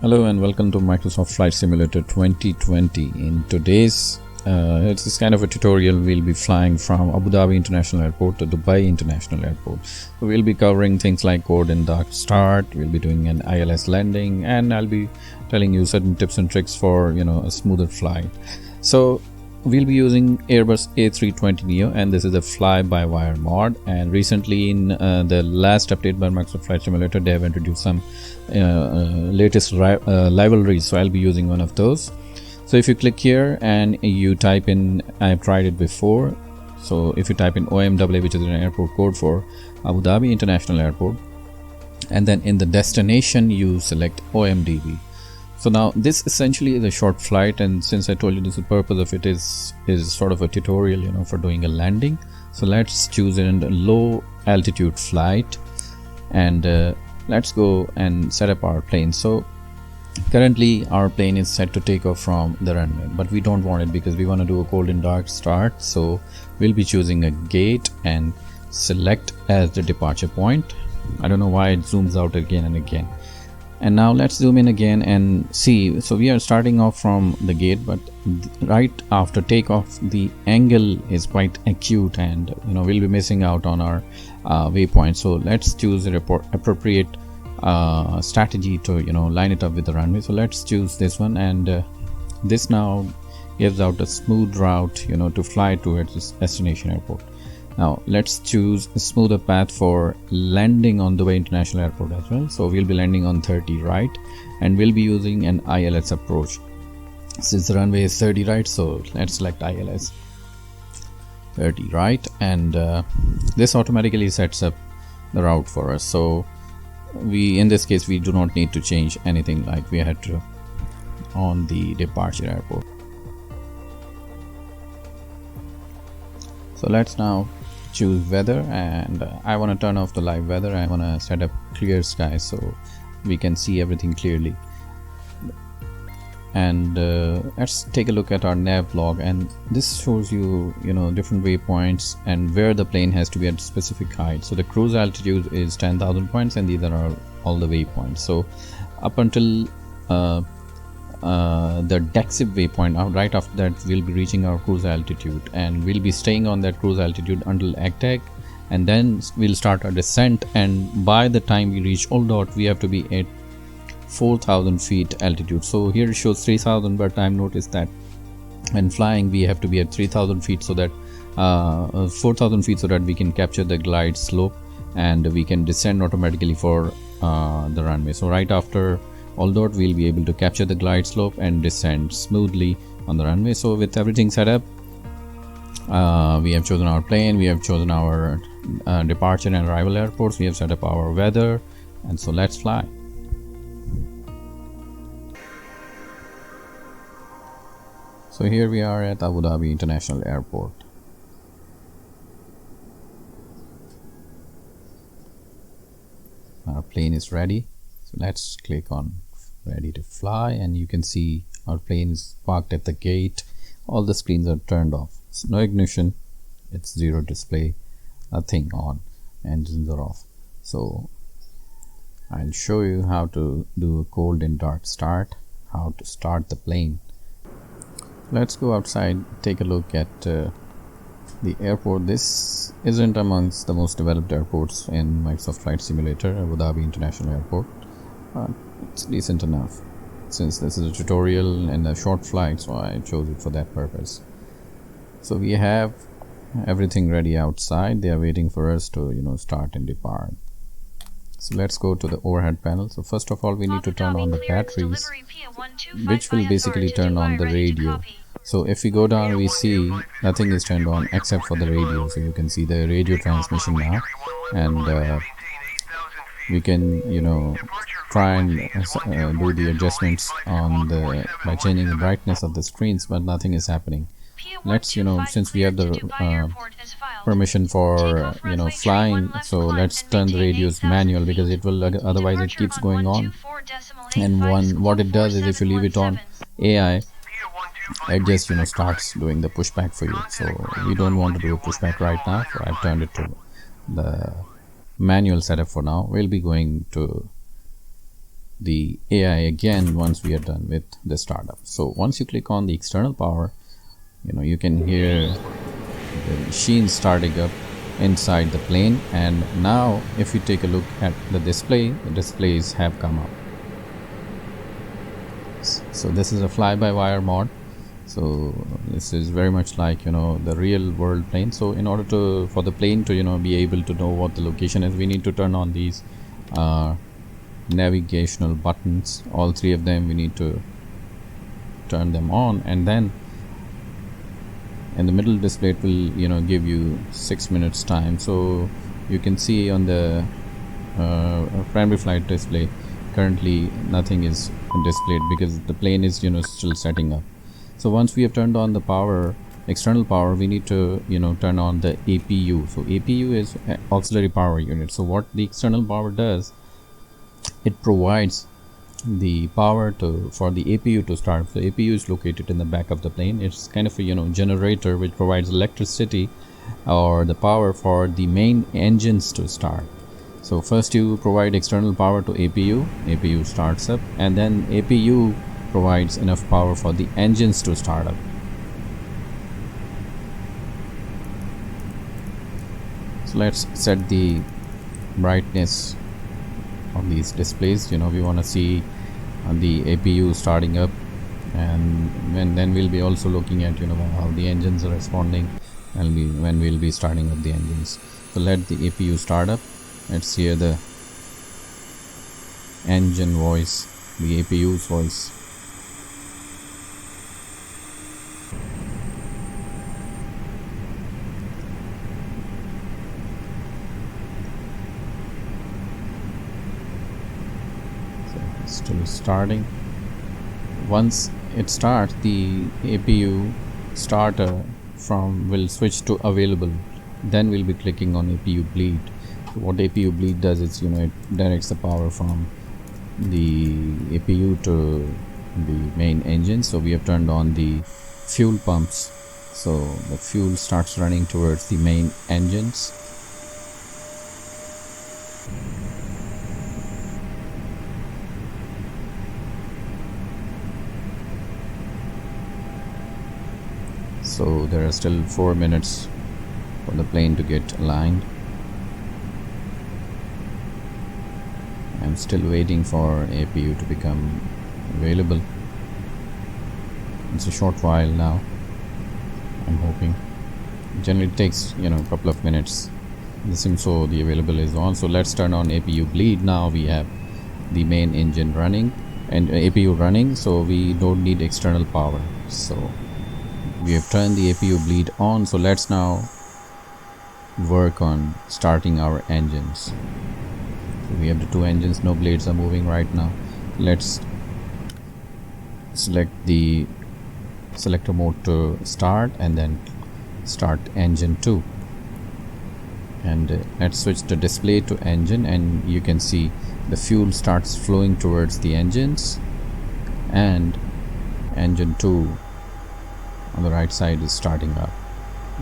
Hello and welcome to Microsoft Flight Simulator 2020. In today's it's kind of a tutorial. We'll be flying from Abu Dhabi International Airport to Dubai International Airport. So we'll be covering things like code and dark start. We'll be doing an ILS landing, and I'll be telling you certain tips and tricks for a smoother flight. So we'll be using Airbus A320neo, and this is a fly-by-wire mod. And recently in the last update by Microsoft Flight Simulator, they have introduced some latest libraries, so I'll be using one of those. So if you click here and you type in, I've tried it before, so if you type in OMAA, which is an airport code for Abu Dhabi International Airport, and then in the destination you select OMDB. So now this essentially is a short flight, and since I told you this, the purpose of it is sort of a tutorial for doing a landing. So let's choose a low altitude flight, and let's go and set up our plane. So currently our plane is set to take off from the runway, but we don't want it because we want to do a cold and dark start. So we'll be choosing a gate and select as the departure point. I don't know why it zooms out again and again. And now let's zoom in again and see. So we are starting off from the gate, but right after takeoff the angle is quite acute, and we'll be missing out on our waypoint. So let's choose an appropriate strategy to line it up with the runway. So let's choose this one, and this now gives out a smooth route to fly towards this destination airport. Now let's choose a smoother path for landing on Dubai International Airport as well. So we'll be landing on 30 right, and we'll be using an ILS approach. Since the runway is 30 right, so let's select ILS 30 right, and this automatically sets up the route for us. So in this case we do not need to change anything like we had to on the departure airport. So let's now choose weather, and I want to turn off the live weather. I want to set up clear skies so we can see everything clearly. And let's take a look at our nav log, and this shows you different waypoints and where the plane has to be at a specific height. So the cruise altitude is 10,000 points, and these are all the waypoints. So up until the Dexib waypoint, right after that we'll be reaching our cruise altitude, and we'll be staying on that cruise altitude until ACTAC, and then we'll start our descent. And by the time we reach Old Dot, we have to be at 4,000 feet altitude. So here it shows 3,000, but I've noticed that when flying we have to be at 3,000 feet, so that 4,000 feet, so that we can capture the glide slope and we can descend automatically for the runway. So right after Although we'll be able to capture the glide slope and descend smoothly on the runway. So with everything set up, we have chosen our plane, we have chosen our departure and arrival airports, we have set up our weather, and so let's fly. So here we are at Abu Dhabi International Airport. Our plane is ready, so let's click on ready to fly, and you can see our plane is parked at the gate. All the screens are turned off. So no ignition, it's zero display, nothing on, engines are off. So I'll show you how to do a cold and dark start, how to start the plane. Let's go outside, take a look at the airport. This isn't amongst the most developed airports in Microsoft Flight Simulator, Abu Dhabi International Airport. It's decent enough. Since this is a tutorial and a short flight, so I chose it for that purpose. So we have everything ready outside. They are waiting for us to start and depart. So let's go to the overhead panel. So first of all, we need to turn on the batteries, which will basically turn on the radio. So if we go down, we see nothing is turned on except for the radio. So you can see the radio transmission now, and we can try and do the adjustments on by changing the brightness of the screens, but nothing is happening. Let's since we have the permission for flying, so let's turn the radios manual, because it will otherwise it keeps going on. And what it does is, if you leave it on AI, it just starts doing the pushback for you. So we don't want to do a pushback right now, so I've turned it to. 125 on your right to takeoff. The runway 40 is filed. Departure 125 on your right to takeoff. The manual setup for now. We'll be going to the 125 on your right to takeoff. The manual setup for now. We'll be going to the manual setup for now. We'll be going to the manual setup for now. We'll be going to the AI again once we are done with the startup. So once you click on the external power, you can hear the machine starting up inside the plane. And now if you take a look at the displays have come up. So this is a fly-by-wire mod. So this is very much like the real world plane. So in order for the plane to be able to know what the location is, we need to turn on these navigational buttons. All three of them we need to turn them on, and then in the middle display it will give you 6 minutes time. So you can see on the primary flight display currently nothing is displayed because the plane is still setting up. So once we have turned on the external power, we need to turn on the APU. So APU is auxiliary power unit. So what the external power does, it provides the power for the APU to start. So APU is located in the back of the plane. It's kind of a generator which provides electricity or the power for the main engines to start. So first you provide external power to APU starts up, and then APU provides enough power for the engines to start up. So let's set the brightness of these displays. We want to see the APU starting up, and then we'll be also looking at how the engines are responding and when we'll be starting up the engines. So let the APU start up. Let's hear the engine voice, the APU's voice. So it's still starting. Once it starts, the APU starter will switch to available. Then we'll be clicking on APU bleed. What APU bleed does is it directs the power from the APU to the main engine. So we have turned on the fuel pumps, so the fuel starts running towards the main engines. So there are still 4 minutes for the plane to get aligned. I'm still waiting for APU to become available. It's a short while now, I'm hoping. Generally it takes a couple of minutes. So the available is on. So let's turn on APU bleed. Now we have the main engine running and APU running, so we don't need external power. So we have turned the APU bleed on. So let's now work on starting our engines. We have the two engines, no blades are moving right now. Let's select the selector mode to start and then start engine 2, and let's switch the display to engine, and you can see the fuel starts flowing towards the engines, and engine 2 on the right side is starting up.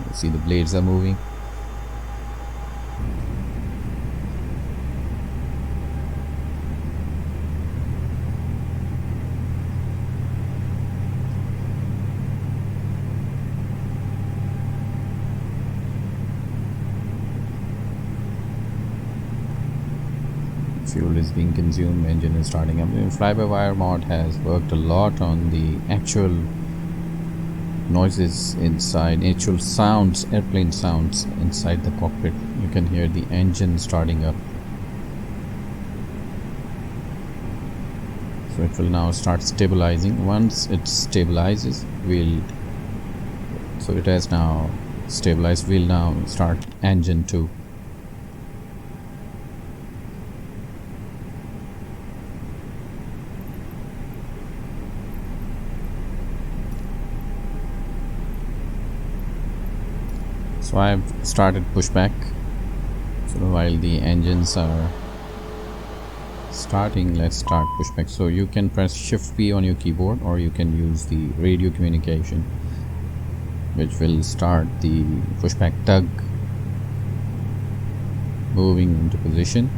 You see the blades are moving. Fuel is being consumed, engine is starting up. Fly-by-wire mod has worked a lot on the actual noises inside, actual sounds, airplane sounds inside the cockpit. You can hear the engine starting up. So it will now start stabilizing. Once it stabilizes, so it has now stabilized. We'll now start engine 2. So I've started pushback. So while the engines are starting, let's start pushback. So you can press Shift P on your keyboard, or you can use the radio communication, which will start the pushback tug moving into position.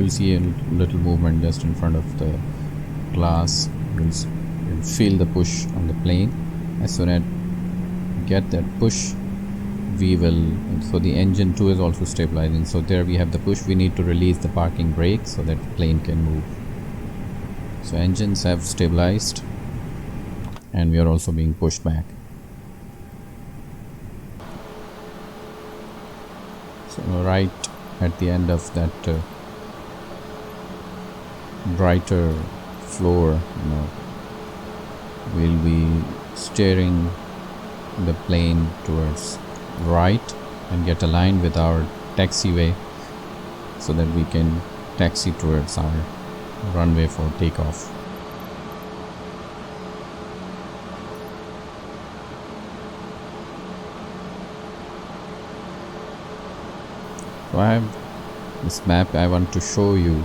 you'll see a little movement just in front of the glass. You'll feel the push on the plane. As soon as you get that push, we will, so the engine too is also stabilizing. So there we have the push. We need to release the parking brake so that the plane can move. So engines have stabilized and we are also being pushed back. So right at the end of that brighter floor, we'll be steering the plane towards right and get aligned with our taxiway so that we can taxi towards our runway for takeoff. So I have this map I want to show you.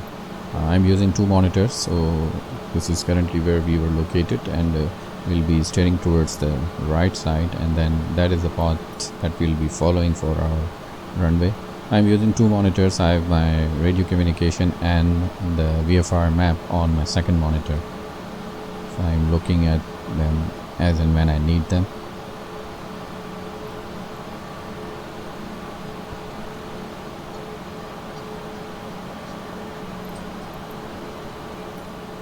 I'm using two monitors, so this is currently where we were located, and we'll be steering towards the right side, and then that is the path that we'll be following for our runway. I'm using two monitors. I have my radio communication and the VFR map on my second monitor, so I'm looking at them as and when I need them.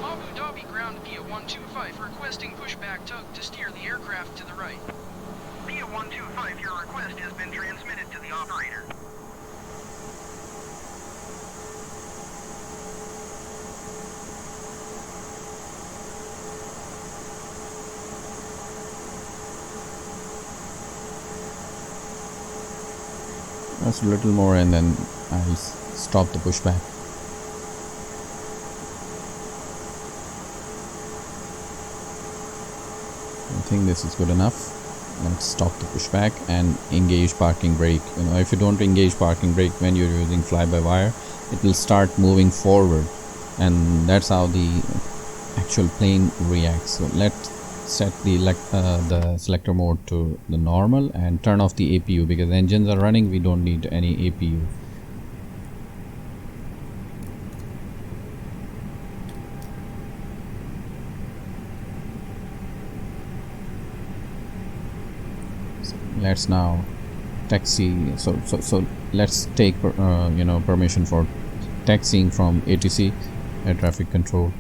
Abu Dhabi ground via 125 requesting pushback tug to steer the aircraft to the right. Via 125, your request has been transmitted to the operator. Just a little more and then I'll stop the pushback. I think this is good enough. Let's stop the pushback and engage parking brake. If you don't engage parking brake when you're using fly-by-wire, it will start moving forward, and that's how the actual plane reacts. So let's set the selector mode to the normal and turn off the APU, because engines are running, we don't need any APU. So let's now taxi. So let's take permission for taxiing from ATC, air traffic control,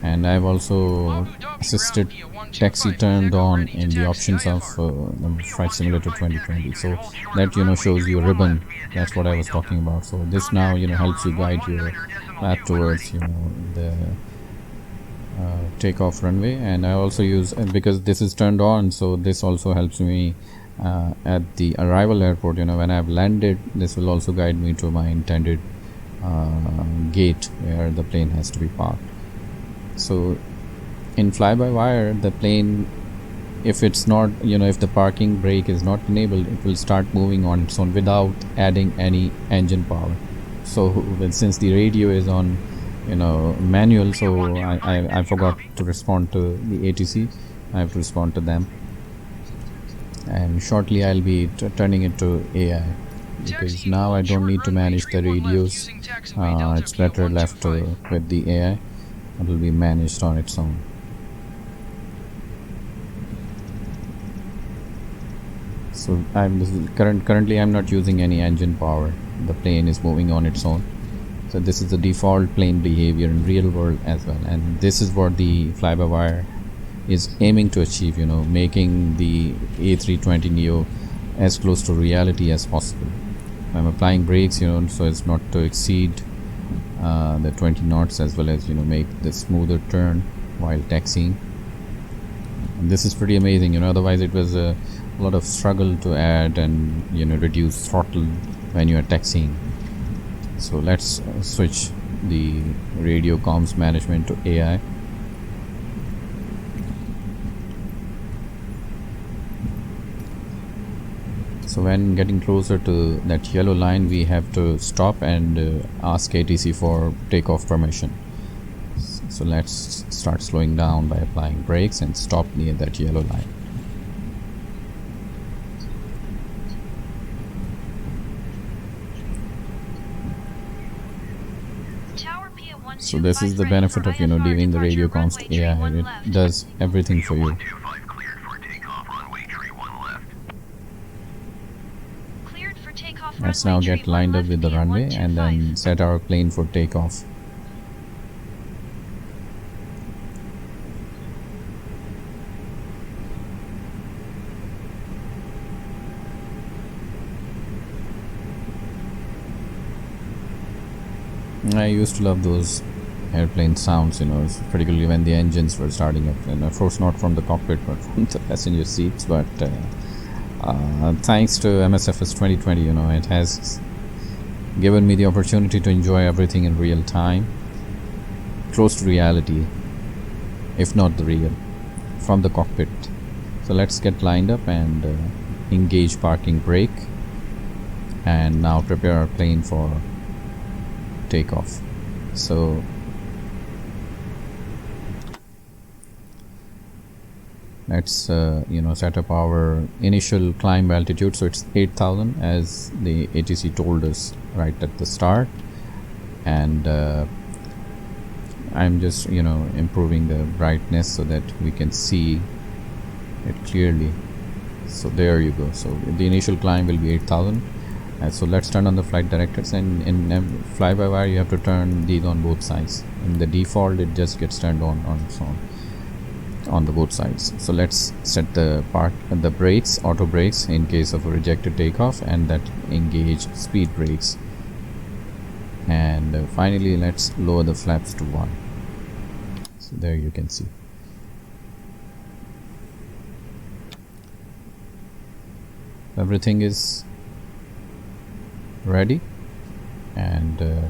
and I've also assisted taxi turned on in the options of Flight Simulator 2020. So that shows you a ribbon. That's what I was talking about. So this now helps you guide your path towards the takeoff runway. And I also use, because this is turned on, so this also helps me at the arrival airport. When I've landed, this will also guide me to my intended gate where the plane has to be parked. So in fly-by-wire, the plane, if it's not, if the parking brake is not enabled, it will start moving on its own without adding any engine power. So since the radio is on manual, so I forgot to respond to the ATC. I have to respond to them, and shortly I'll be turning it to AI, because now I don't need to manage the radios. It's better left with the AI. It will be managed on its own. So currently I'm not using any engine power. The plane is moving on its own. So this is the default plane behavior in real world as well, and this is what the fly-by-wire is aiming to achieve, making the A320neo as close to reality as possible. I'm applying brakes, so as not to exceed the 20 knots, as well as make the smoother turn while taxiing. And this is pretty amazing. Otherwise it was a lot of struggle to add and reduce throttle when you are taxiing. So let's switch the radio comms management to AI. So when getting closer to that yellow line, we have to stop and ask ATC for takeoff permission. So let's start slowing down by applying brakes and stop near that yellow line. So this is the benefit of leaving the radio comms to AI. It does everything for you. Let's now get lined up with the runway and then set our plane for takeoff. I used to love those airplane sounds, particularly when the engines were starting up, and of course not from the cockpit but from the passenger seats. But thanks to MSFS 2020, it has given me the opportunity to enjoy everything in real time, close to reality, if not the real, from the cockpit. So let's get lined up and engage parking brake, and now prepare our plane for takeoff. So let's set up our initial climb altitude. So it's 8,000 as the ATC told us right at the start, and I'm just improving the brightness so that we can see it clearly. So there you go. So the initial climb will be 8,000. So let's turn on the flight directors, and in Flybywire you have to turn these on both sides. In the default it just gets turned on its own on the both sides. So let's set the brakes, auto brakes in case of a rejected takeoff, and that engage speed brakes, and finally let's lower the flaps to 1. So there you can see. Everything is ready, and the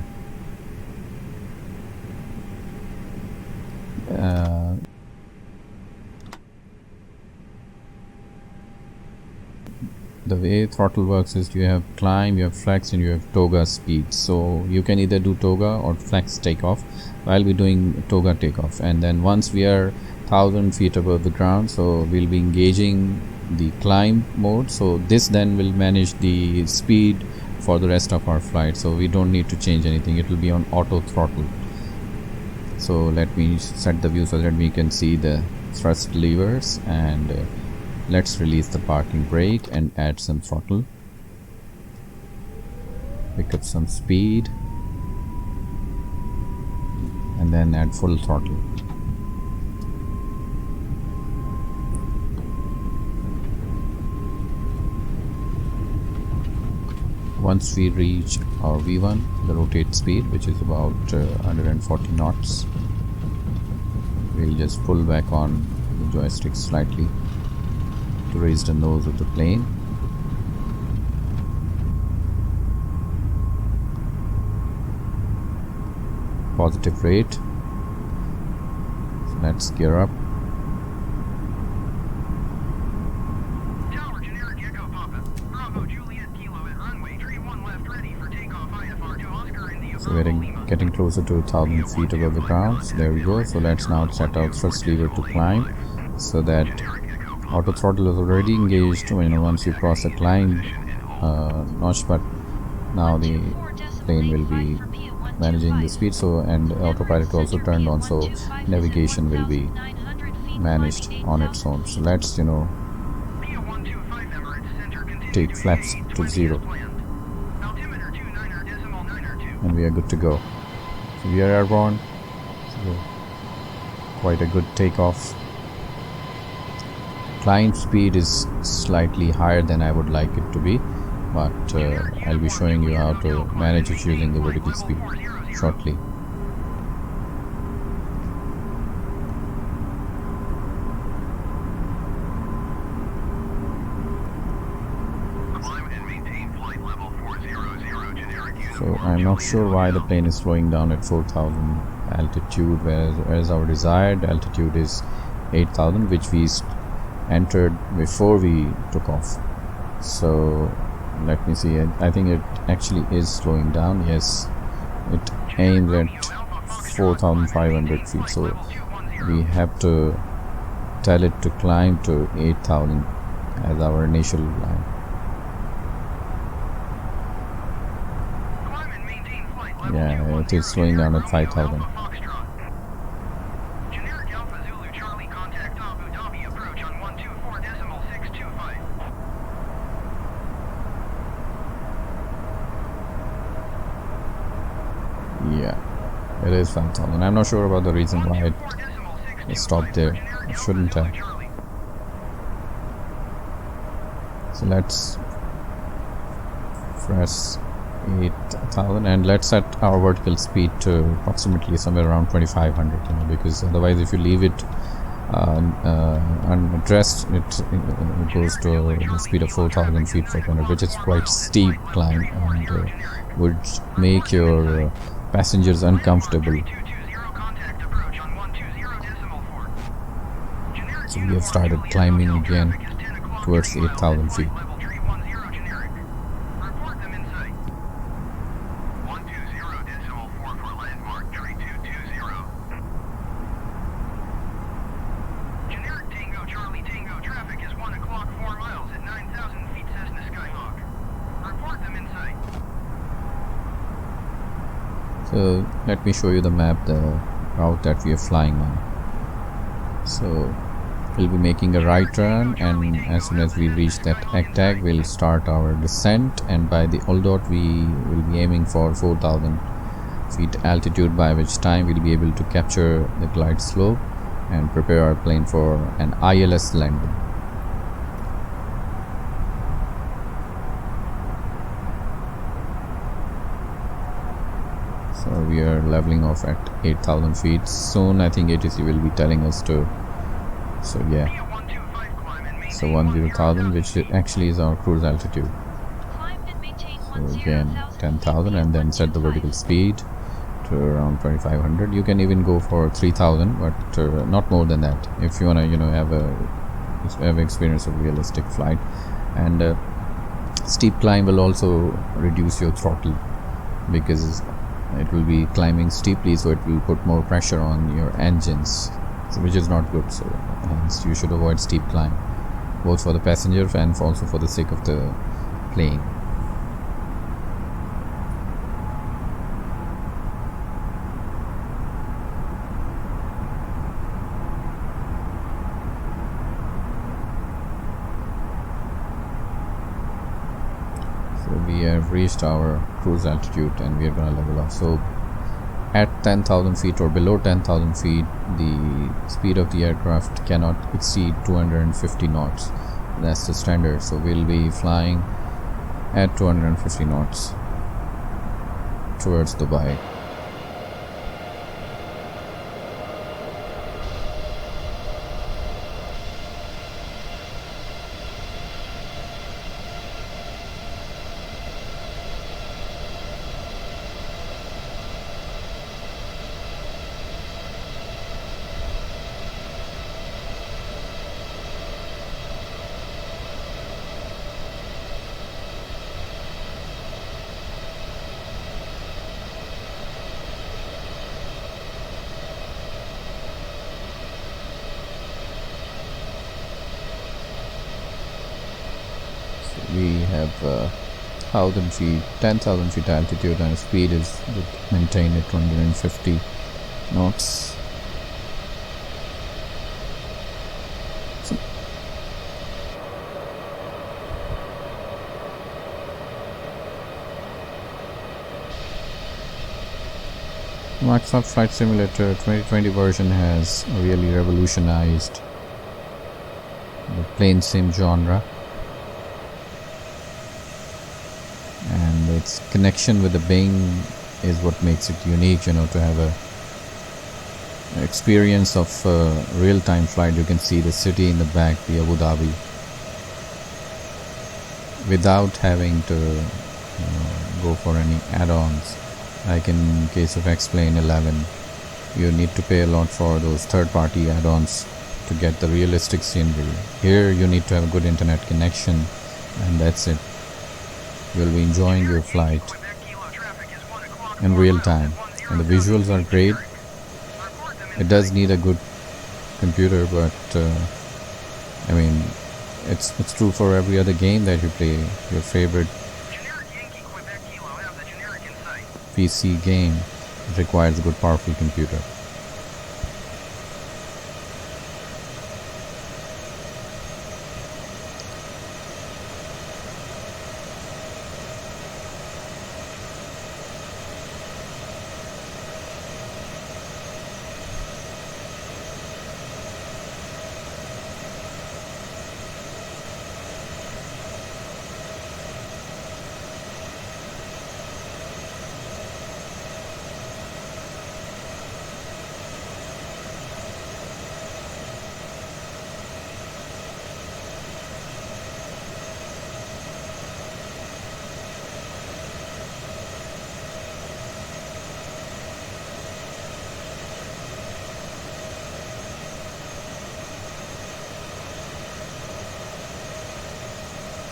way throttle works is you have climb, you have flex, and you have toga speed. So you can either do toga or flex takeoff. I'll be doing toga takeoff, and then once we are 1,000 feet above the ground, so we'll be engaging the climb mode. So this then will manage the speed for the rest of our flight, so we don't need to change anything. It will be on auto throttle. So let me set the view so that we can see the thrust levers, and let's release the parking brake and add some throttle, pick up some speed, and then add full throttle. Once we reach our V1, the rotate speed, which is about 140 knots, we'll just pull back on the joystick slightly to raise the nose of the plane. Positive rate. So let's gear up. So we're getting closer to 1,000 feet above the ground. So there we go. So let's now set our thrust lever to climb, so that auto throttle is already engaged once you cross the climb notch, but now the plane will be managing the speed, so, and autopilot also turned on, so navigation will be managed on its own. So let's take flaps to 0, and we are good to go. So we are airborne. So quite a good takeoff. Climb speed is slightly higher than I would like it to be, but I'll be showing you how to manage it using the vertical speed shortly. So I'm not sure why the plane is slowing down at 4,000 altitude, whereas our desired altitude is 8,000, which we entered before we took off. So let me see. I think it actually is slowing down. Yes, it aims at 4,500 feet, so we have to tell it to climb to 8,000 as our initial climb. Yeah, it is slowing down at 5,000. Generic Alpha Zulu Charlie, contact Abu Dhabi, approach on 124.625. Yeah, it is 5,000. I'm not sure about the reason why it stopped there. It shouldn't have. So let's press 8,000 and let's set our vertical speed to approximately somewhere around 2,500, you know, because otherwise if you leave it unaddressed, it goes to the speed of 4,000 feet per minute, which is quite steep climb and would make your passengers uncomfortable. So we have started climbing again towards 8,000 feet. So let me show you the map, the route that we are flying on. So we'll be making a right turn, and as soon as we reach that egg tag, we'll start our descent, and by the old dot we will be aiming for 4,000 feet altitude, by which time we'll be able to capture the glide slope and prepare our plane for an ILS landing. So we are leveling off at 8,000 feet. Soon I think ATC will be telling us to. So yeah. So 10,000, which actually is our cruise altitude. So again 10,000 and then set the vertical speed to around 2,500. You can even go for 3,000, but not more than that if you wanna, you know, have experience of realistic flight. And steep climb will also reduce your throttle because it will be climbing steeply, so it will put more pressure on your engines, so which is not good. So hence you should avoid steep climb, both for the passenger and also for the sake of the plane. We have reached our cruise altitude and we are going to level off. So at 10,000 feet or below 10,000 feet, the speed of the aircraft cannot exceed 250 knots. That's the standard. So we'll be flying at 250 knots towards Dubai. We have 10,000 feet altitude, and speed is maintained at 250 knots. So Microsoft Flight Simulator 2020 version has really revolutionized the plane sim genre. And its connection with the Bing is what makes it unique, you know, to have an experience of real-time flight. You can see the city in the back, the Abu Dhabi, without having to go for any add-ons. Like in case of X-Plane 11, you need to pay a lot for those third-party add-ons to get the realistic scenery. Here you need to have a good internet connection, and that's it. You'll be enjoying your flight in real time, and the visuals are great. It does need a good computer, but I mean, it's true for every other game that you play. Your favorite PC game, it requires a good powerful computer.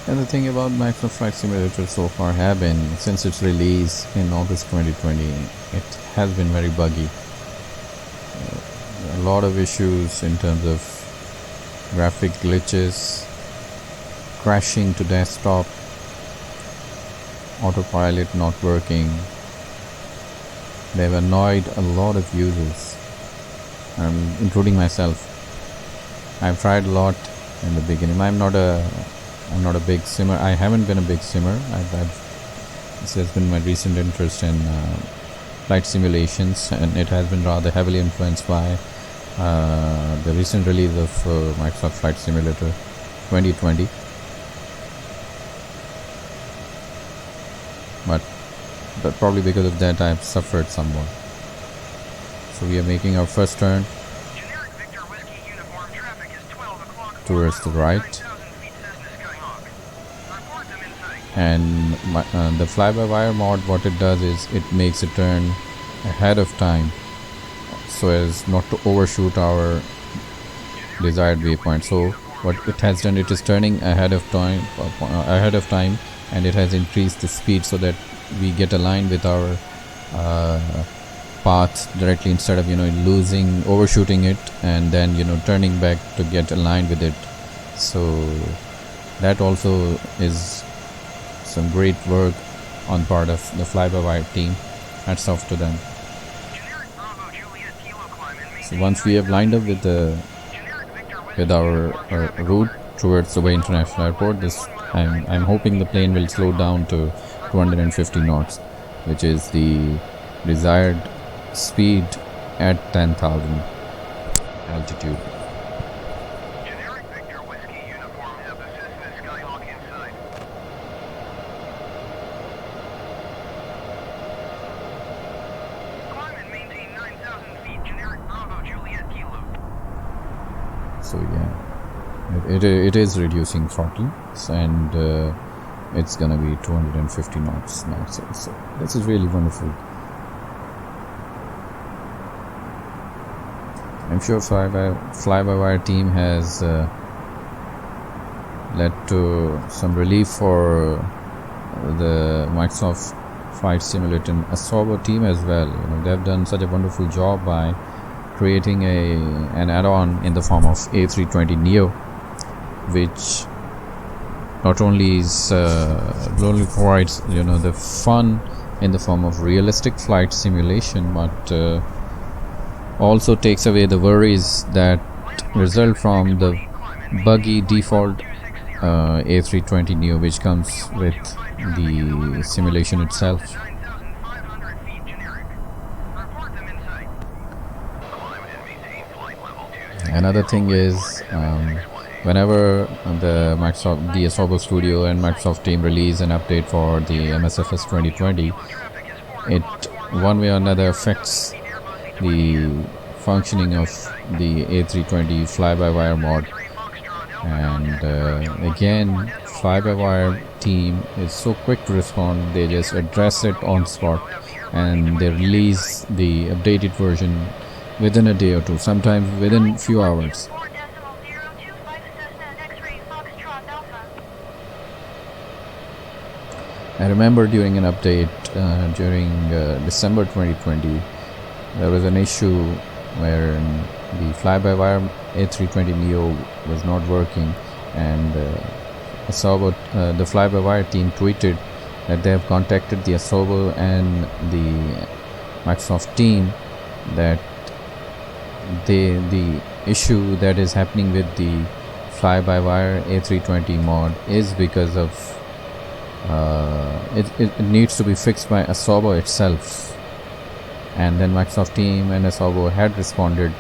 And the thing about Microsoft Flight Simulator so far have been, since its release in August 2020, it has been very buggy. A lot of issues in terms of graphic glitches, crashing to desktop, autopilot not working. They've annoyed a lot of users, including myself. I've tried a lot in the beginning. I'm not a big simmer. I haven't been a big simmer. This has been my recent interest in flight simulations, and it has been rather heavily influenced by the recent release of Microsoft Flight Simulator 2020. But probably because of that, I've suffered somewhat. So we are making our first turn towards the right. And the Flybywire mod, what it does is it makes a turn ahead of time so as not to overshoot our desired waypoint. So what it has done, it is turning ahead of time, and it has increased the speed so that we get aligned with our path directly, instead of overshooting it and then turning back to get aligned with it. So that also is some great work on part of the Flybywire team. Hats off to them. So once we have lined up with our route towards Dubai International Airport, I'm hoping the plane will slow down to 250 knots, which is the desired speed at 10,000 altitude. So yeah, it is reducing throttle, and it's gonna be 250 knots now. So this is really wonderful. I'm sure Flybywire team has led to some relief for the Microsoft Flight Simulator Asobo team as well. They've done such a wonderful job by creating an add-on in the form of A320neo, which not only provides the fun in the form of realistic flight simulation, but also takes away the worries that result from the buggy default A320neo, which comes with the simulation itself. Another thing is, whenever the Asobo Studio and Microsoft team release an update for the MSFS 2020, it one way or another affects the functioning of the A320 Flybywire mod. And again, Flybywire team is so quick to respond. They just address it on spot, and they release the updated version within a day or two, sometimes within few hours. I remember during an update during December 2020, there was an issue where the Flybywire A320neo was not working, and the Flybywire team tweeted that they have contacted the Asobo and the Microsoft team that the issue that is happening with the Flybywire A320 mod is because of it needs to be fixed by Asobo itself. And then Microsoft team and Asobo had responded,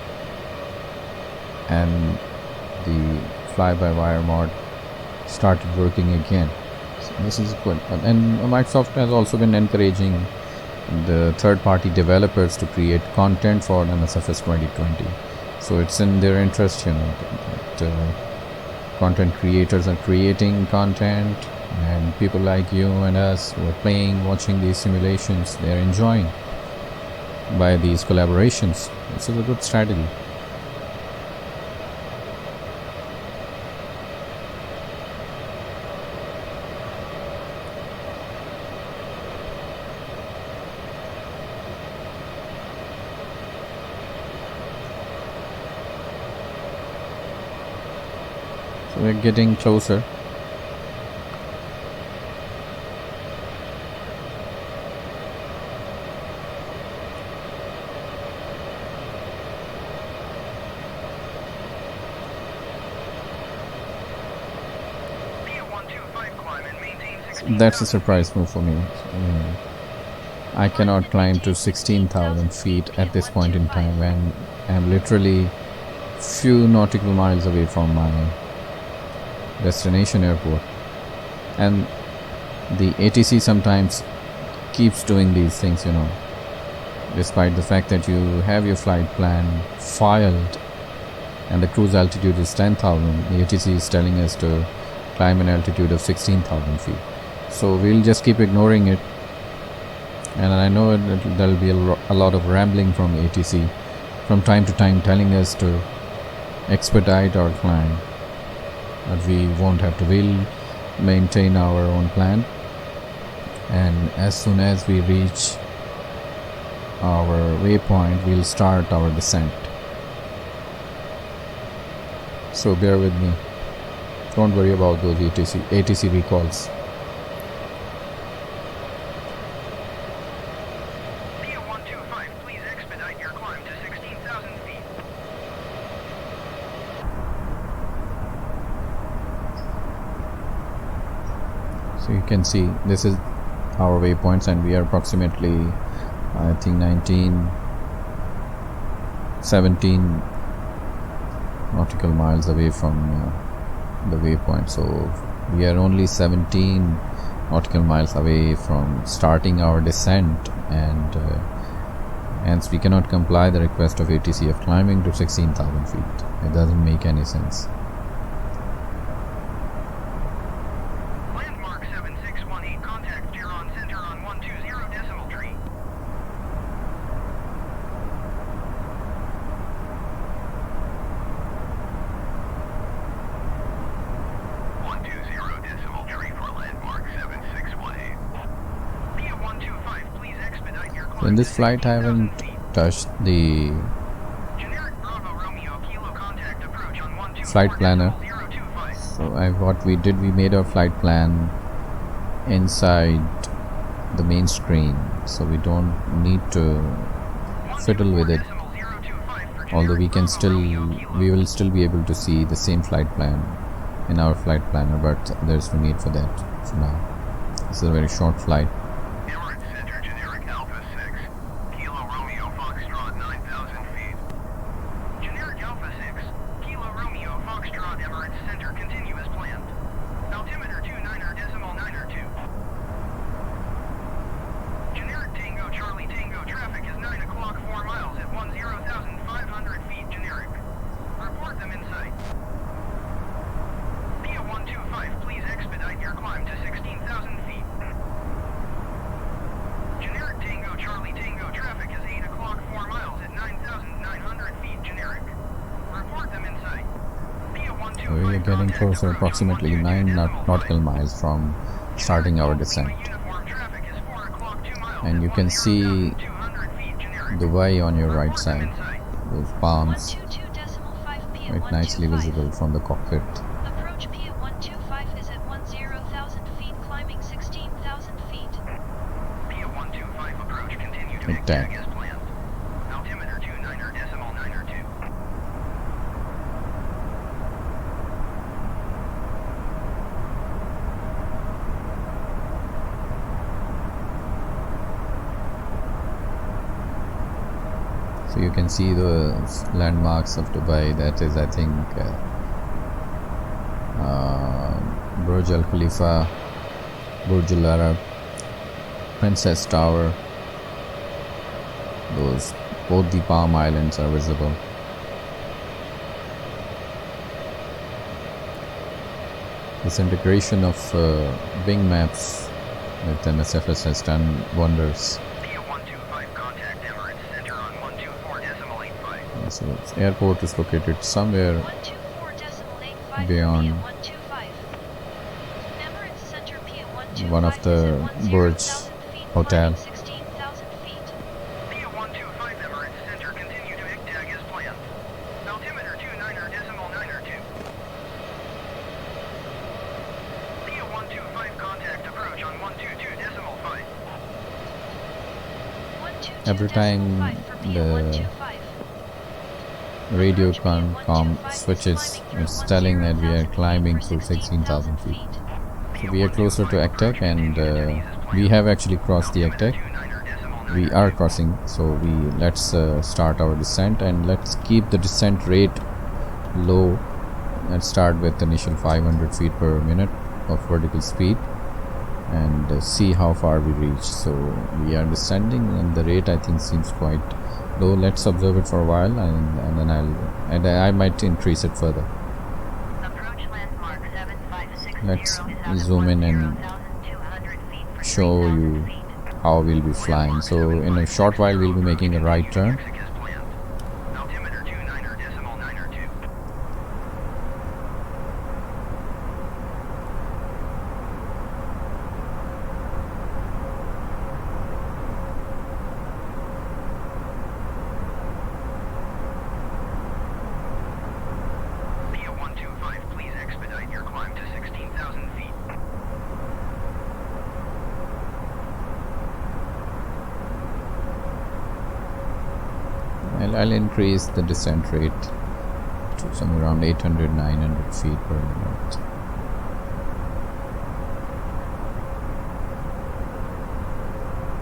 and the Fly-by-wire mod started working again. So this is good. And Microsoft has also been encouraging the third-party developers to create content for MSFS 2020. So it's in their interest, that content creators are creating content, and people like you and us who are playing, watching these simulations, they're enjoying by these collaborations. This is a good strategy. So we're getting closer. That's a surprise move for me. I cannot climb to 16,000 feet at this point in time, and I'm literally few nautical miles away from my destination airport. And the ATC sometimes keeps doing these things, despite the fact that you have your flight plan filed and the cruise altitude is 10,000, the ATC is telling us to climb an altitude of 16,000 feet. So we'll just keep ignoring it, and I know that there'll be a lot of rambling from ATC from time to time telling us to expedite our climb, but we won't have to. We'll maintain our own plan, and as soon as we reach our waypoint, we'll start our descent. So bear with me, don't worry about those ATC recalls. So you can see this is our waypoints, and we are approximately, I think, 17 nautical miles away from the waypoint. So we are only 17 nautical miles away from starting our descent, and hence we cannot comply the request of ATC of climbing to 16,000 feet. It doesn't make any sense. So in this flight I haven't touched the flight planner. So what we did, we made our flight plan inside the main screen, so we don't need to fiddle with it, although we will still be able to see the same flight plan in our flight planner, but there's no need for that for now. This is a very short flight. We are getting closer, approximately 9 nautical miles from starting our descent, and you can see Dubai on your right side, those palms quite nicely visible from the cockpit. Approach P125 is at 10,000 feet, climbing 16,000 feet. to attack. as planned. Altimeter 29.902. So you can see the landmarks of Dubai. That is, I think, Burj Al Khalifa, Burj Al Arab, Princess Tower. Those, both the Palm Islands are visible. This integration of wing maps with MSFS has done wonders. Via 125 contact Emirates Center on 124.85. So this airport is located somewhere 124.85 beyond Via 125. Emirates Center Via 125 one of the is at Burj 10,000 feet, Hotel. climbing 16,000 feet. Via 125 Emirates Center continue to ICTAG as planned. Altimeter 29.902. Via 125 contact approach on 122.5. Every time 122.5 for Via the 125. radio Approach Via com 125 is switches, climbing it's through telling that we are 10,000 climbing feet through for 16,000 feet. 16,000 So we are closer to ACTAC, and we have actually crossed the ACTAC. We are crossing, so let's start our descent, and let's keep the descent rate low. Let's start with initial 500 feet per minute of vertical speed and see how far we reach. So we are descending, and the rate I think seems quite low. Let's observe it for a while, and then I might increase it further. Approach landmark 7560 Let's is zoom in and 1,200 feet for show 3,000 you feet. how we'll be flying. So in a short while we'll be making a right turn. As planned. Altimeter 29.902. Via 125, please expedite your climb to 16,000 feet. I'll increase the descent rate to somewhere around 800-900 feet per minute.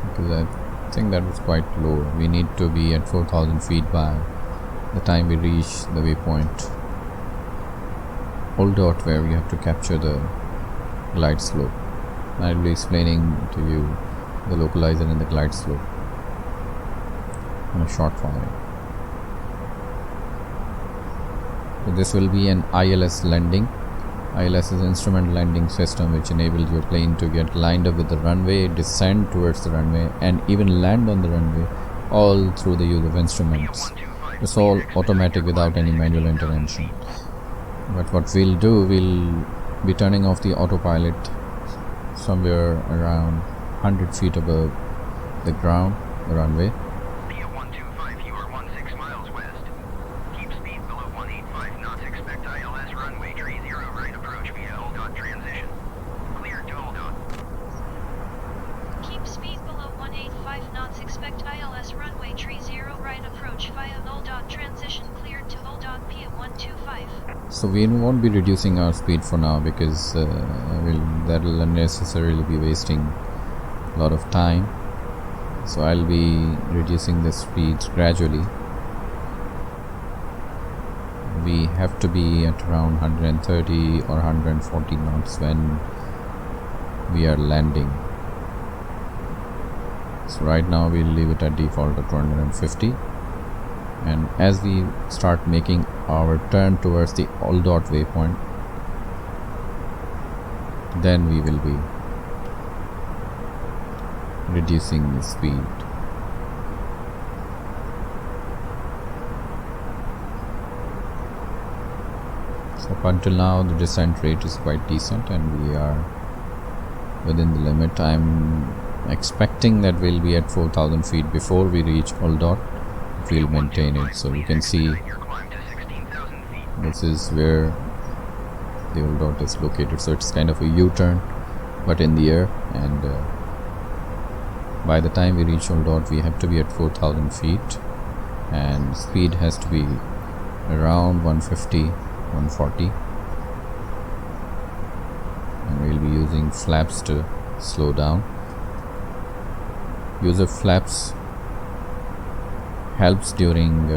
Because I think that was quite low. We need to be at 4,000 feet by the time we reach the waypoint Old Dot, where we have to capture the glide slope. I'll be explaining to you the localizer and the glide slope in a short while. So this will be an ILS landing. ILS is an instrument landing system which enables your plane to get lined up with the runway, descend towards the runway, and even land on the runway, all through the use of instruments. It's all automatic without any manual intervention. But what we'll do, we'll be turning off the autopilot somewhere around 100 feet above the ground, the runway. Via 125, you are 16 miles west. Keep speed below 185 knots. Expect ILS runway 30 right approach via Old Dot transition. Cleared to Old Dot. Keep speed below 185 knots. Expect ILS runway 30 right approach via Old Dot transition. Cleared to Old Dot Via 125. So we won't be reducing our speed for now, because that will unnecessarily be wasting a lot of time. So I'll be reducing the speeds gradually. We have to be at around 130 or 140 knots when we are landing. So right now we'll leave it at default at 250, and as we start making our turn towards the Old Dot waypoint, then we will be reducing the speed. So up until now the descent rate is quite decent and we are within the limit. I'm expecting that we'll be at 4,000 feet before we reach Old Dot. We'll maintain it. So you can see this is where the Old Dot is located. So it's kind of a U-turn but in the air, and By the time we reach Old Dot, we have to be at 4,000 feet, and speed has to be around 150, 140, and we'll be using flaps to slow down. Use of flaps helps during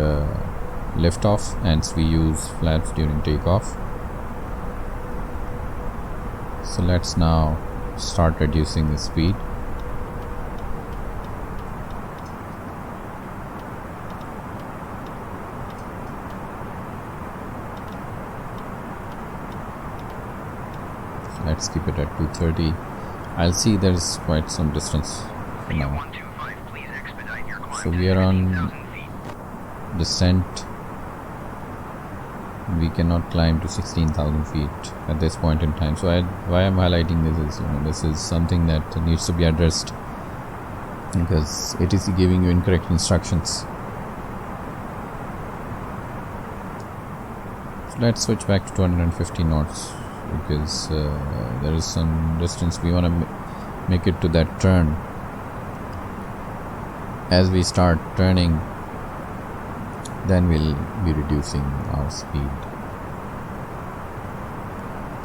liftoff, and we use flaps during takeoff. So let's now start reducing the speed. So let's keep it at 230. I'll see there's quite some distance for now. So we are on descent. We cannot climb to 16,000 feet at this point in time. So why I'm highlighting this is, this is something that needs to be addressed, because it is giving you incorrect instructions. So let's switch back to 250 knots, because there is some distance. We want to make it to that turn. As we start turning, then we'll be reducing our speed.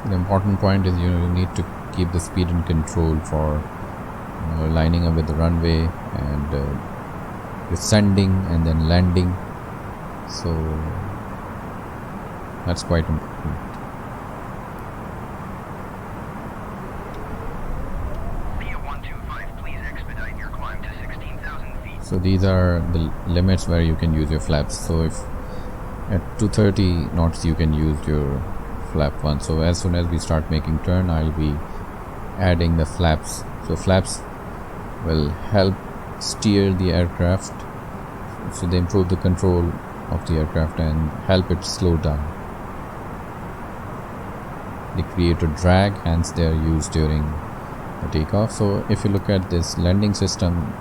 The important point is you need to keep the speed in control for lining up with the runway and descending and then landing. So that's quite important. So these are the limits where you can use your flaps. So if at 230 knots you can use your flap 1. So as soon as we start making turn, I'll be adding the flaps. So flaps will help steer the aircraft, so they improve the control of the aircraft and help it slow down. They create a drag, hence they are used during the takeoff. So if you look at this landing system,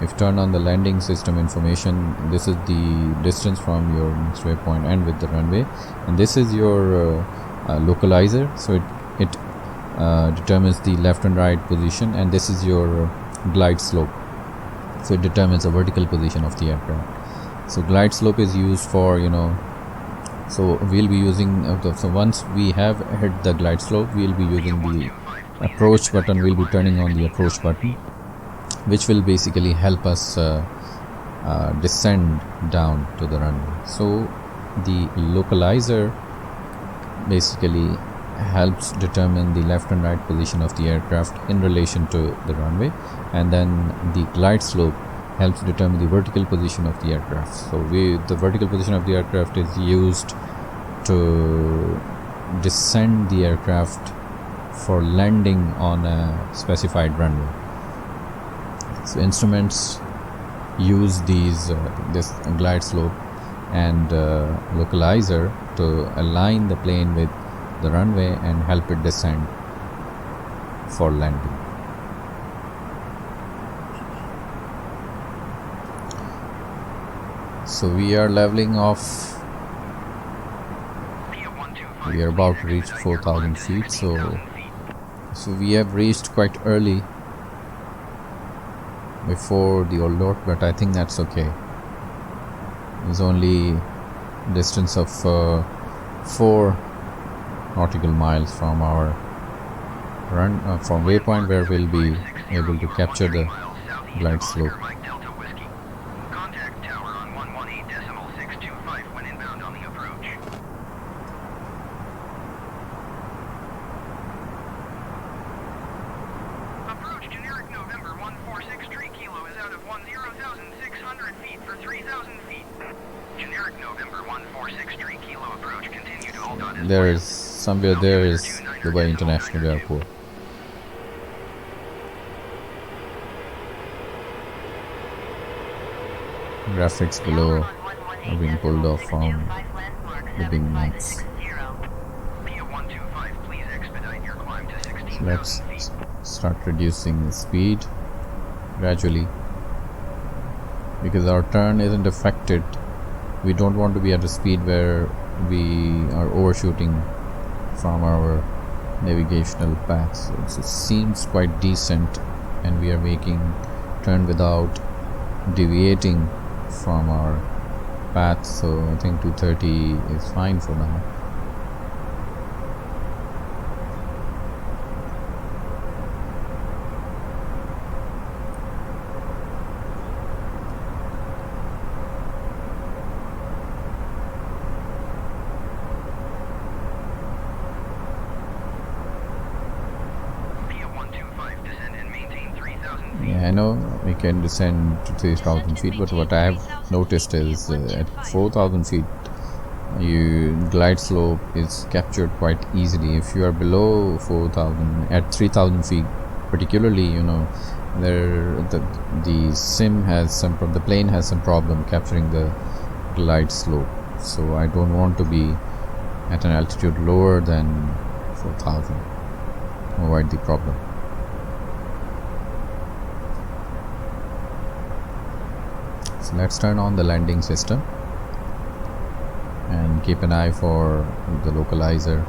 if turn on the landing system information, this is the distance from your next waypoint and with the runway, and this is your localizer. So it determines the left and right position, and this is your glide slope. So it determines the vertical position of the aircraft. So glide slope is used for, so we'll be using so once we have hit the glide slope, we'll be using the approach button. We'll be turning on the approach button, which will basically help us descend down to the runway. So the localizer basically helps determine the left and right position of the aircraft in relation to the runway, and then the glide slope helps determine the vertical position of the aircraft. So the vertical position of the aircraft is used to descend the aircraft for landing on a specified runway. So instruments use this glide slope and localizer to align the plane with the runway and help it descend for landing. So we are leveling off. We are about to reach 4,000 feet. So we have reached quite early before the Old Dot, but I think that's okay. It's only distance of 4 nautical miles from our from waypoint where we'll be able to capture the glide slope. Contact tower on 118.625 when inbound on the approach. Approach generic November 146 Kilo is out of 10,600 feet for 3,000 feet. Generic November 146 Kilo approach continue to Old Dot. There is somewhere there is Dubai International Airport. Graphics below are being pulled off from the big maps. So let's start reducing the speed gradually, because our turn isn't affected. We don't want to be at a speed where we are overshooting from our navigational path. So it seems quite decent, and we are making turn without deviating from our path, so I think 230 is fine for now. I know we can descend to 3,000 feet, but what I have noticed is at 4,000 feet, glide slope is captured quite easily. If you are below 4,000, at 3,000 feet, particularly, the sim has the plane has some problem capturing the glide slope. So I don't want to be at an altitude lower than 4,000. Avoid the problem. So let's turn on the landing system and keep an eye for the localizer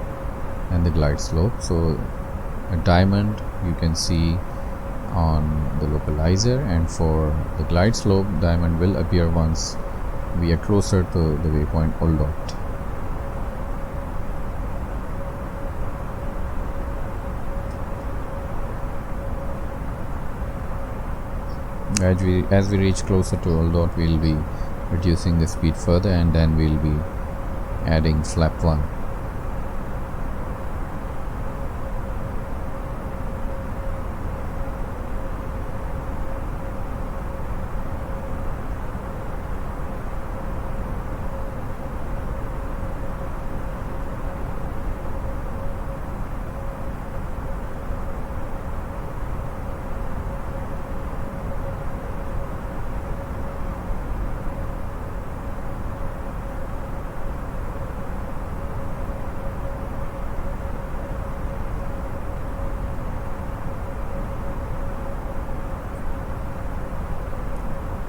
and the glide slope. So a diamond you can see on the localizer, and for the glide slope, diamond will appear once we are closer to the waypoint Oldot. As we reach closer to Oldot, we'll be reducing the speed further, and then we'll be adding flap 1.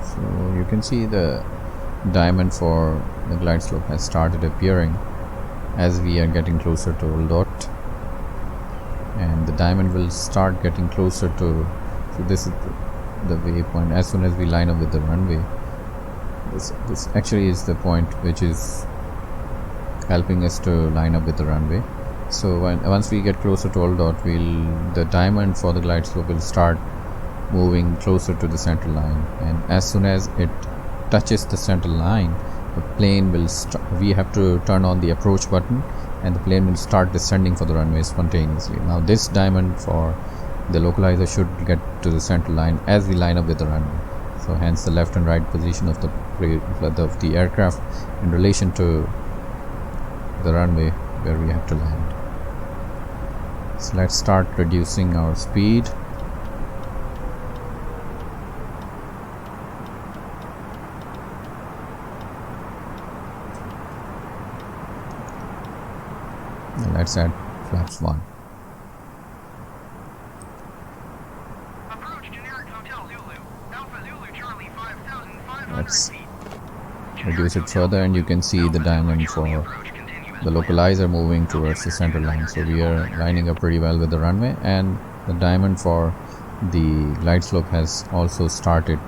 So you can see the diamond for the glide slope has started appearing as we are getting closer to Oldot, and the diamond will start getting closer to, so this is the waypoint. As soon as we line up with the runway, this actually is the point which is helping us to line up with the runway. So once we get closer to Oldot, the diamond for the glide slope will start moving closer to the center line, and as soon as it touches the center line, the plane will we have to turn on the approach button, and the plane will start descending for the runway spontaneously. Now this diamond for the localizer should get to the center line as we line up with the runway, so hence the left and right position of the aircraft in relation to the runway where we have to land. So let's start reducing our speed. Let's add flaps 1. Approach generic Hotel Zulu. Alpha Zulu Charlie 5,500 Let's feet. reduce it further, and you can see the diamond for the localizer moving towards the center line. So we are lining up pretty well with the runway, and the diamond for the glide slope has also started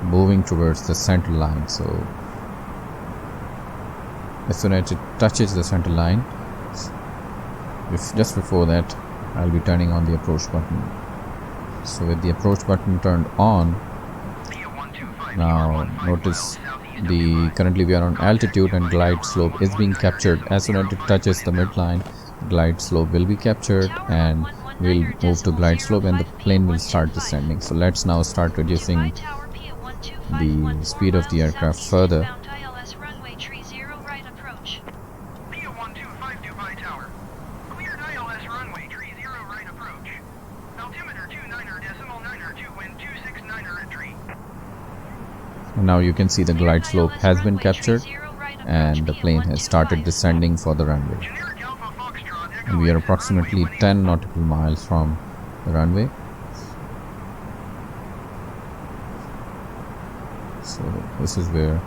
moving towards the center line. So as soon as it touches the center line, just before that, I'll be turning on the approach button. So with the approach button turned on, now notice currently we are on altitude and glide slope is being captured. As soon as it touches the midline, glide slope will be captured and we'll move to glide slope, and the plane will start descending. So let's now start reducing the speed of the aircraft further. Now you can see the glide slope has been captured and the plane has started descending for the runway. And we are approximately 10 nautical miles from the runway. So this is where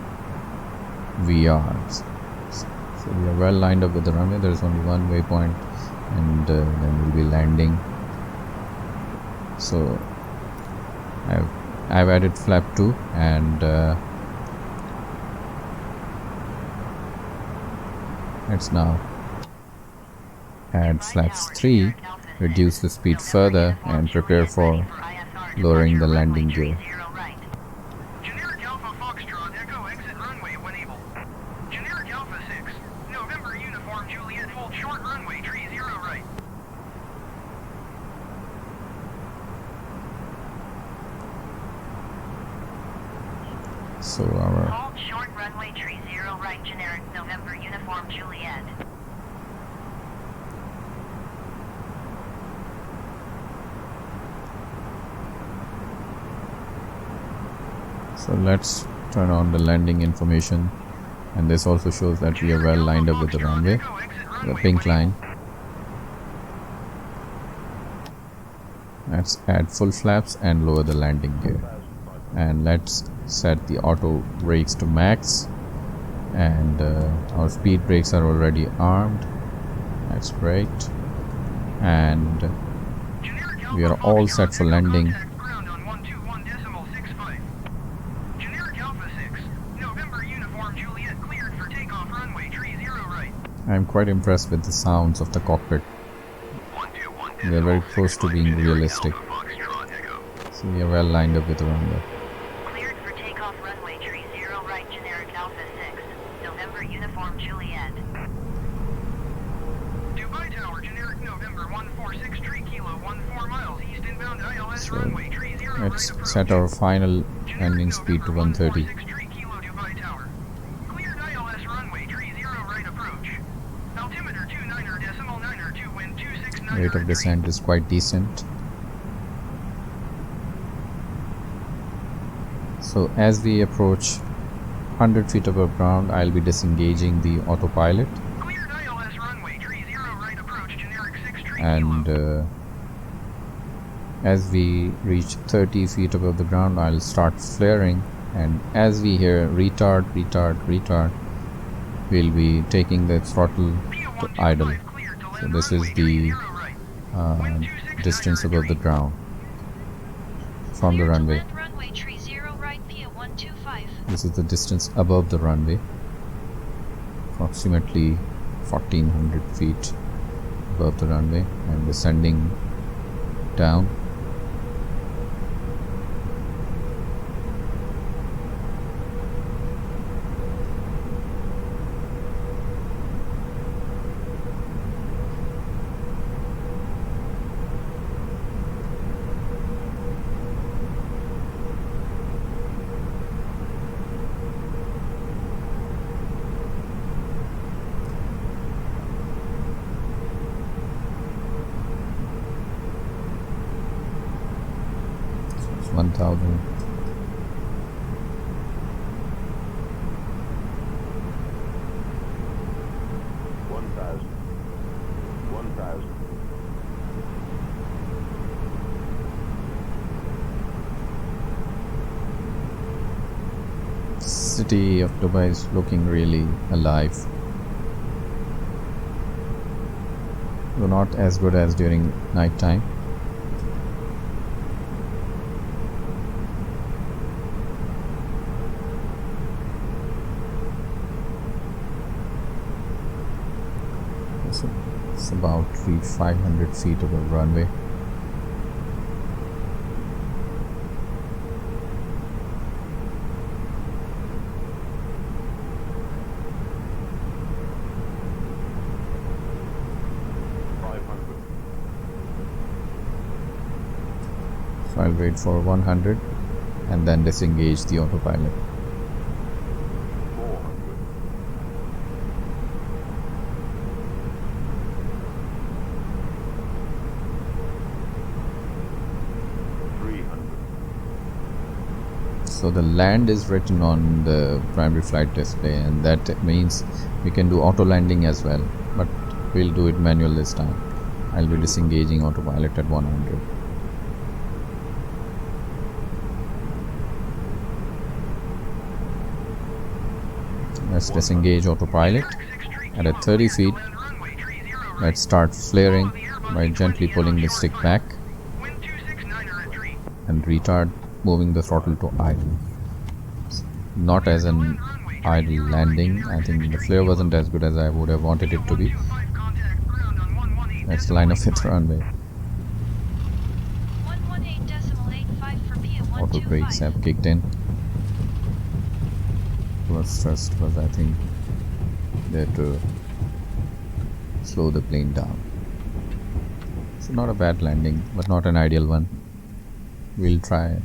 we are. So we are well lined up with the runway. There is only one waypoint, and then we'll be landing. So I've added flap 2 and let's now add flaps 3, reduce the speed further and prepare for lowering the landing gear. Generic Alpha Foxtrot Echo exit runway when able. Generic Alpha 6, November Uniform Juliet hold short runway tree 0 right. So our Hold short runway tree 0 right, generic November Uniform Juliet. So let's turn on the landing information, and this also shows that we are well lined up with the runway, the pink line. Let's add full flaps and lower the landing gear, and let's set the auto brakes to max, and our speed brakes are already armed. That's great, and we are all set for landing. I'm quite impressed with the sounds of the cockpit. They're very close to being realistic. So we are well lined up with the runway. Cleared for takeoff runway tree 0 right, generic Alpha 6, November Uniform Juliet. Dubai Tower, generic November 146 tree kilo 14 miles east inbound ILS So runway tree 0 right let's approach. set our final landing speed to 130. 146 tree kilo Dubai Tower. Cleared ILS runway tree 0 right approach. Altimeter 29er.9er2 wind 269. Rate of descent is quite decent. So as we approach 100 feet above ground, I'll be disengaging the autopilot, Cleared ILS runway tree 0 right approach, generic 6 tree and kilo. as we reach 30 feet above the ground, I'll start flaring, and as we hear retard, retard, retard, we'll be taking the throttle to idle. So this is the distance above the ground from the Clear to runway. land runway tree 0 right, Pia 125. This is the distance above the runway, approximately 1400 feet above the runway, and descending down. So it's 1000. 1,000. 1,000. City of Dubai is looking really alive. Though not as good as during night time. It's about 500 feet above runway. So I'll wait for 100 and then disengage the autopilot. 400. 300. So the land is written on the primary flight display, and that means we can do auto landing as well, but we'll do it manual this time. I'll be disengaging autopilot at 100. Let's disengage autopilot, and at 30 feet let's start flaring by gently pulling the stick back. minor retreat. and retard moving the throttle to idle. Not as an idle landing. I think the flare wasn't as good as I would have wanted it to be. 125 contact ground on 118. That's the line of its runway. 118.85 for Pia Auto brakes 125. have kicked in. Plus thrust was, I think, there to slow the plane down. So not a bad landing, but not an ideal one. We'll try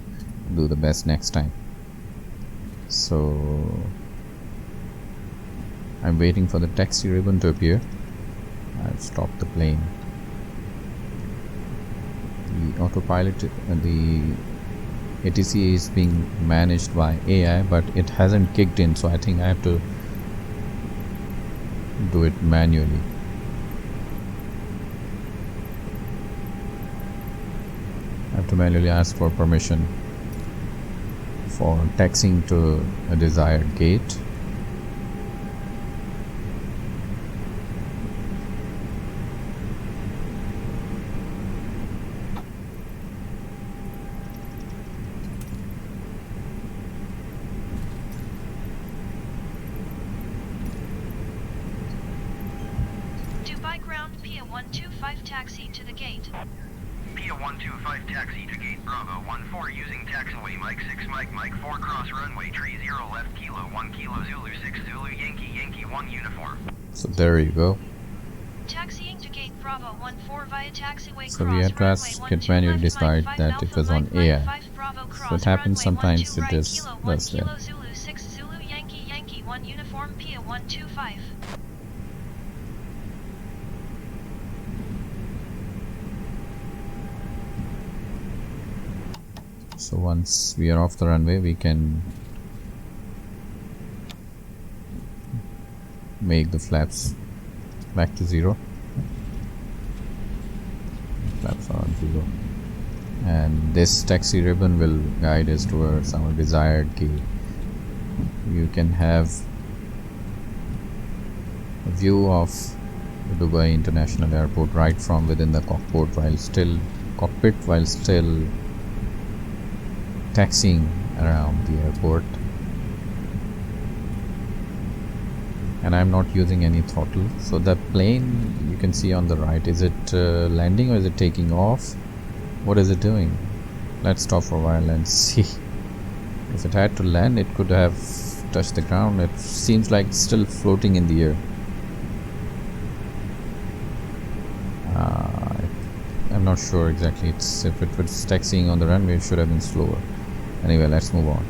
do the best next time. So I'm waiting for the taxi ribbon to appear. I've stopped the plane. The autopilot, the ATC is being managed by AI, but it hasn't kicked in, so I think I have to do it manually. I have to manually ask for permission for taxiing to a desired gate. Dubai ground Pia 125 taxi to the gate. Pia 125 taxi to gate Bravo 14 using taxiway Mike 6 Mike 4 cross runway tree 0 left kilo 1 kilo Zulu 6 Zulu Yankee 1 uniform. So there you go. Taxiing to gate Bravo 14 via taxiway So cross we have to runway ask 12 it manually left decide Mike 5 that Alpha it was Mike on Mike AI. 5 Bravo So cross it happens runway 12 sometimes, it right just kilo 1 does kilo that. Zulu 6 Zulu Yankee 1 uniform Pia 125. So once we are off the runway, we can make the flaps back to 0. Flaps are on 0. And this taxi ribbon will guide us towards our desired gate. You can have a view of the Dubai International Airport right from within the cockpit while still taxiing around the airport. And I'm not using any throttle, so the plane you can see on the right, is it landing or is it taking off? What is it doing? Let's stop for a while and see. If it had to land, it could have touched the ground. It seems like it's still floating in the air. I'm not sure exactly. If it was taxiing on the runway, it should have been slower. Anyway, let's move on.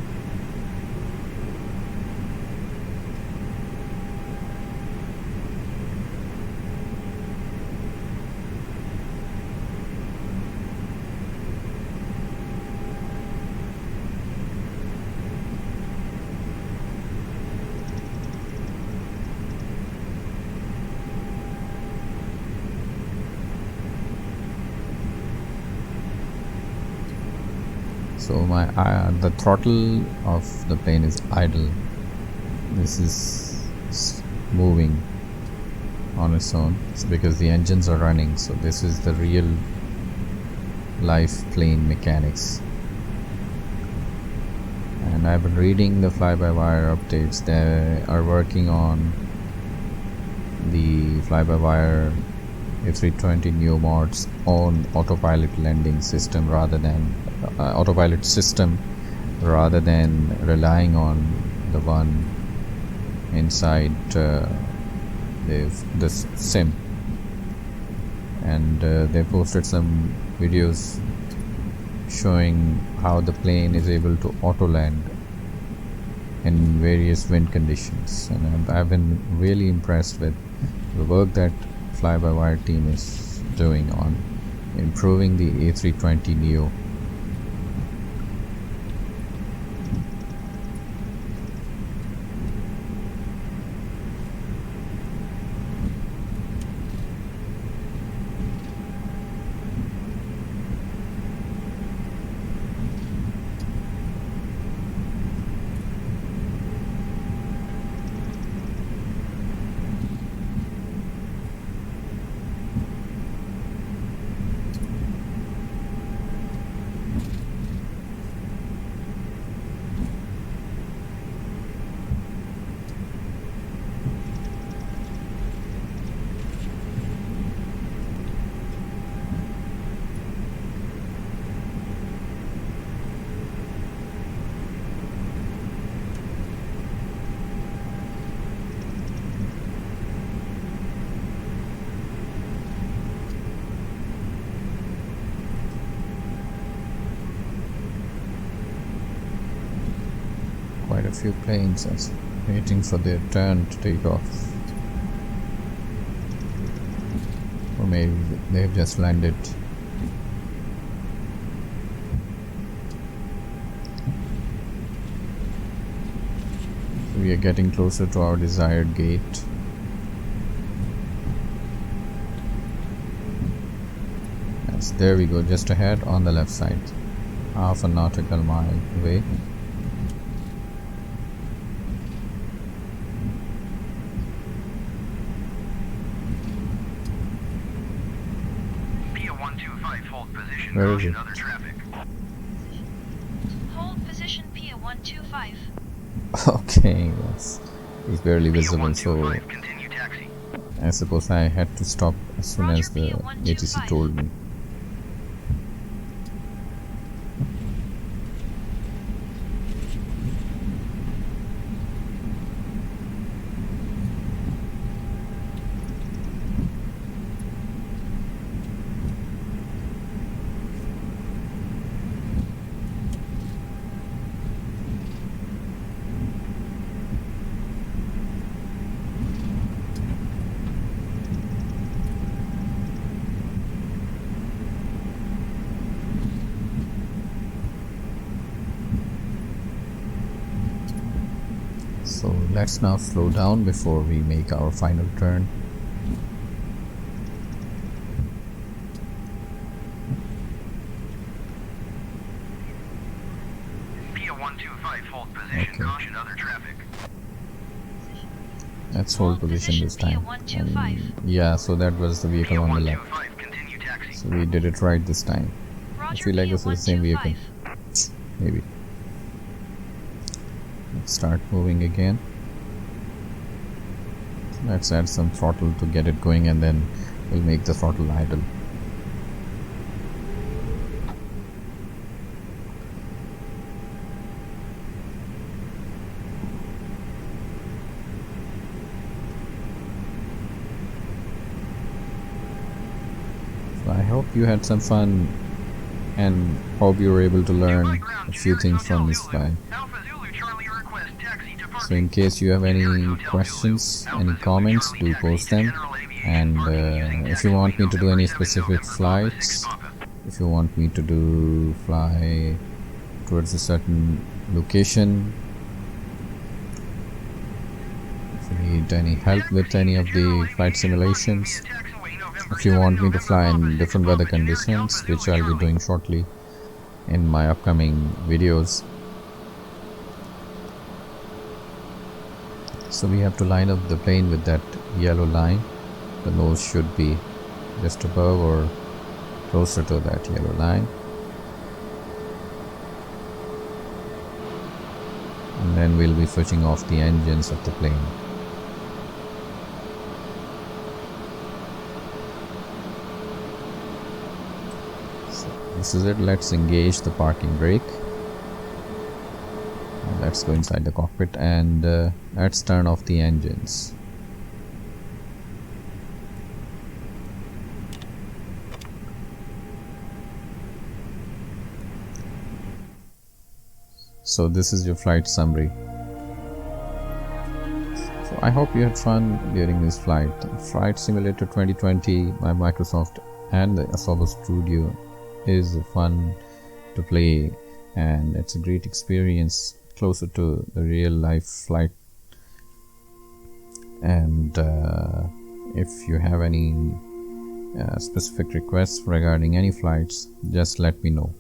So the throttle of the plane is idle. This is moving on its own. It's because the engines are running. So this is the real life plane mechanics. And I've been reading the Flybywire updates. They are working on the Flybywire A320neo mod's own autopilot landing system rather than autopilot system, rather than relying on the one inside the sim. And they posted some videos showing how the plane is able to auto land in various wind conditions, and I've been really impressed with the work that Flybywire team is doing on improving the A320neo. a few planes that's waiting for their turn to take off. Or maybe they've just landed. We are getting closer to our desired gate. Yes, there we go, just ahead on the left side, half a nautical mile away. Via 125, hold position, Where is caution it? other traffic. Hold position Pia 125. Okay, yes, it's barely Via visible, so 125, continue taxi. I suppose I had to stop as soon as the ATC told me. So let's now slow down before we make our final turn. Via 125, hold position, Okay. caution other traffic. Let's hold position this time. Yeah, so that was the vehicle Via on the left. 125, continue taxi. So we did it right this time. I Roger, feel like Pia this is the same vehicle. 125. Maybe. Let's start moving again. Let's add some throttle to get it going, and then we'll make the throttle idle. So I hope you had some fun and hope you were able to learn a few things from this flight. Alpha Zulu Charlie request taxi to So in case you have any questions, any comments, do post them. And if you want me to do any specific flights, if you want me to fly towards a certain location, if you need any help with any of the flight simulations, if you want me to fly in different weather conditions, which I'll be doing shortly in my upcoming videos. So we have to line up the plane with that yellow line. The nose should be just above or closer to that yellow line. And then we'll be switching off the engines of the plane. So this is it. Let's engage the parking brake. Let's go inside the cockpit and let's turn off the engines. So this is your flight summary. So I hope you had fun during this flight. Flight Simulator 2020 by Microsoft and the Asobo Studio is fun to play, and it's a great experience, closer to the real life flight. And if you have any specific requests regarding any flights, just let me know.